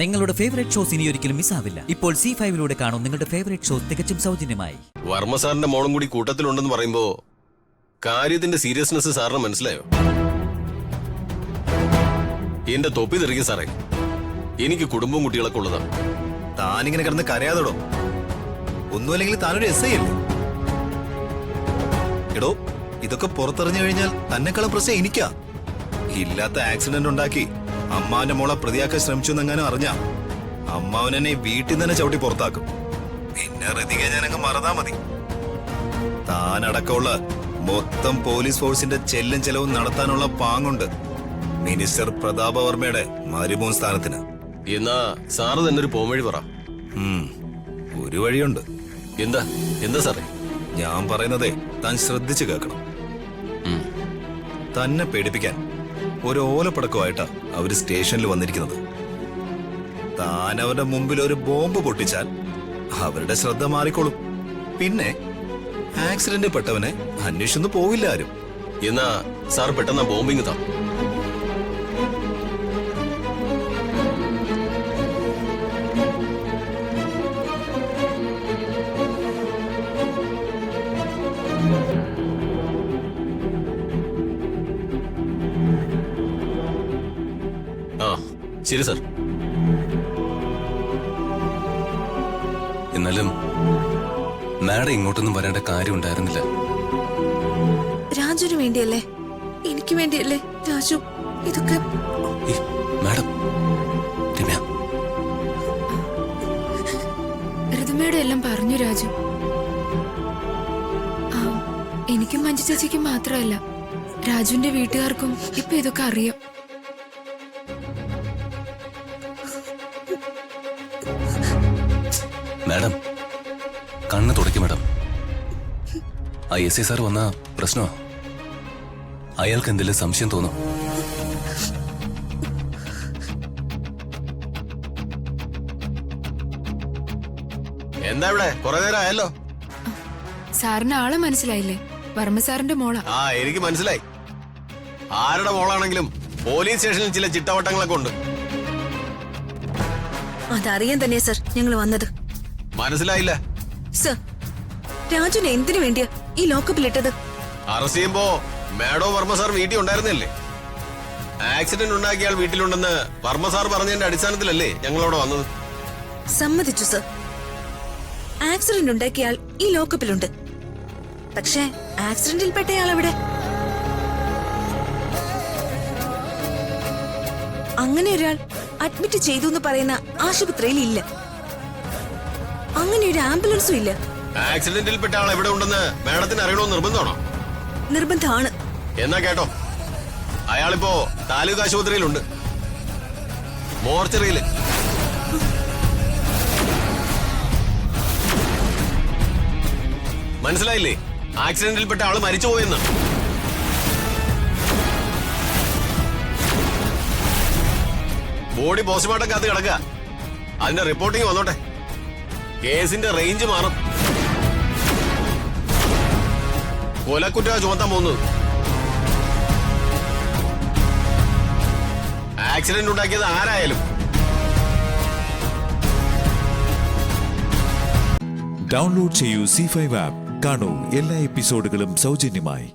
നിങ്ങളുടെ favourite shows ഇനി ഒരിക്കലും മിസ്സാവില്ല. ഇപ്പോൾ C5 കാണും നിങ്ങളുടെ ഫേവറേറ്റ് ഷോസ് തികച്ചും സൗജന്യമായി. വർമ്മ സാറിന്റെ മോളും കൂടി കൂട്ടത്തിലുണ്ടെന്ന് പറയുമ്പോ കാര്യത്തിന്റെ സീരിയസ്നെസ് സാറിന് മനസ്സിലായോ? എന്റെ തൊപ്പി തെറിക്കും സാറേ. എനിക്ക് കുടുംബവും കുട്ടികളൊക്കെ ഉള്ളതാ. താനിങ്ങനെ കിടന്ന് കരയാതോടോ. ഒന്നുമല്ലെങ്കിൽ താനൊരു SI അല്ലേ? എടോ, ഇതൊക്കെ പുറത്തെറിഞ്ഞു കഴിഞ്ഞാൽ തന്നെക്കാളും പ്രശ്നം എനിക്കാ. ഇല്ലാത്ത ആക്സിഡന്റ് ഉണ്ടാക്കി അമ്മാവന്റെ മോളെ പ്രതിയാക്കാൻ ശ്രമിച്ചു എന്നെങ്ങാനും അറിഞ്ഞ അമ്മാവൻ എന്നെ വീട്ടിൽ തന്നെ ചവിട്ടി പുറത്താക്കും. പിന്നെ റതിക ഞാനങ്ങ് മറന്നാ മതി. താനടക്കമുള്ള മൊത്തം പോലീസ് ഫോഴ്സിന്റെ ചെല്ലും ചെലവും നടത്താനുള്ള പാങ്ങുണ്ട് മിനിസ്റ്റർ പ്രതാപവർമ്മയുടെ മരുമോൻ സ്ഥാനത്തിന്. എന്നാ സാറ് തന്നെ ഒരു പോംവഴി പറ. ഒരു വഴിയുണ്ട്. എന്താ എന്താ സാറേ? ഞാൻ പറയുന്നതേ താൻ ശ്രദ്ധിച്ചു കേൾക്കണം. തന്നെ പേടിപ്പിക്കാൻ ഒരു ഓലപ്പടക്കമായിട്ടാ അവര് സ്റ്റേഷനിൽ വന്നിരിക്കുന്നത്. താൻ അവരുടെ മുമ്പിൽ ഒരു ബോംബ് പൊട്ടിച്ചാൽ അവരുടെ ശ്രദ്ധ മാറിക്കോളും. പിന്നെ ആക്സിഡന്റ് പെട്ടവനെ അന്വേഷിച്ചു പോവില്ല ആരും. എന്നാ സാർ പെട്ടെന്ന് ബോംബിങ് താ. ശരി സാർ. എന്നാലും മാഡം ഇങ്ങോട്ടൊന്നും വരേണ്ട കാര്യം ഉണ്ടായിരുന്നില്ല. രാജുവിന് വേണ്ടിയല്ലേ, എനിക്ക് വേണ്ടിയല്ലേ രാജു ഇതൊക്കെ? മാഡം, രമ്യ, ഋതുമയോട് എല്ലാം പറഞ്ഞു രാജു. എനിക്കും മഞ്ജു ചേച്ചിക്കും മാത്രമല്ല, രാജുവിന്റെ വീട്ടുകാർക്കും ഇപ്പൊ ഇതൊക്കെ അറിയാം. മാഡം കണ്ണ് തുടയ്ക്കും. മാഡം, ആ SI സാർ വന്ന പ്രശ്നമോ? അയാൾക്ക് എന്തെങ്കിലും സംശയം തോന്നും. എന്താ ഇവിടെ കുറെ നേരം ആയല്ലോ. സാറിന് ആളെ മനസ്സിലായില്ലേ? വർമ്മ സാറിന്റെ മോളാ. എനിക്ക് മനസ്സിലായി. ആരുടെ മോളാണെങ്കിലും പോലീസ് സ്റ്റേഷനിൽ ചില ചിട്ടവട്ടങ്ങളൊക്കെ ഉണ്ട്. അതറിയാൻ തന്നെ സർ ഞങ്ങൾ വന്നത്. മനസ്സിലായില്ല സർ, രാജുവിനെ എന്തിനു വേണ്ടിയാ ഈ ലോക്കപ്പിലിട്ടത്? അറസ്റ്റ് ചെയ്യുമ്പോ മേഡോ വർമ്മ സാർ വീട്ടിൽ ഉണ്ടായിരുന്നില്ലേ? ആക്സിഡന്റ് ഉണ്ടാക്കിയ ആൾ വീട്ടിലുണ്ടെന്ന് വർമ്മ സാർ പറഞ്ഞതിന്റെ അടിസ്ഥാനത്തിലല്ലേ ഞങ്ങളവിടെ വന്നത്? സമ്മതിച്ചു സർ, ആക്സിഡന്റ് ഉണ്ടാക്കിയ ആൾ ഈ ലോക്കപ്പിലുണ്ട്. പക്ഷേ ആക്സിഡന്റിൽ പെട്ടയാൾ എവിടെ? അങ്ങനെ ഒരാൾ അഡ്മിറ്റ് ചെയ്തു എന്ന് പറയുന്ന ആശുപത്രിയിൽ ഇല്ല. അങ്ങനെ ഒരു ആംബുലൻസും ഇല്ല. ആക്സിഡന്റിൽപ്പെട്ട ആൾ എവിടെ ഉണ്ടെന്ന് മാഡത്തിന് അറിയണമെന്ന് നിർബന്ധമാണോ? നിർബന്ധമാണ്. എന്നാ കേട്ടോ, അയാളിപ്പോ താലൂക്ക് ആശുപത്രിയിലുണ്ട്, മോർച്ചറിയില്. മനസ്സിലായില്ലേ? ആക്സിഡന്റിൽപ്പെട്ട ആള് മരിച്ചുപോയെന്ന്. ബോഡി പോസ്റ്റ്മോർട്ടം കാത്ത് കിടക്കുക. അതിന്റെ റിപ്പോർട്ടിങ് വന്നോട്ടെ. കേസിന്റെ റേഞ്ച് മാറും. കൊലക്കുറ്റ ചുമത്താൻ പോകുന്നത്. ആക്സിഡന്റ് ഉണ്ടാക്കിയത് ആരായാലും. ഡൗൺലോഡ് ചെയ്യൂ C5 ആപ്പ്. കാണൂ എല്ലാ എപ്പിസോഡുകളും സൗജന്യമായി.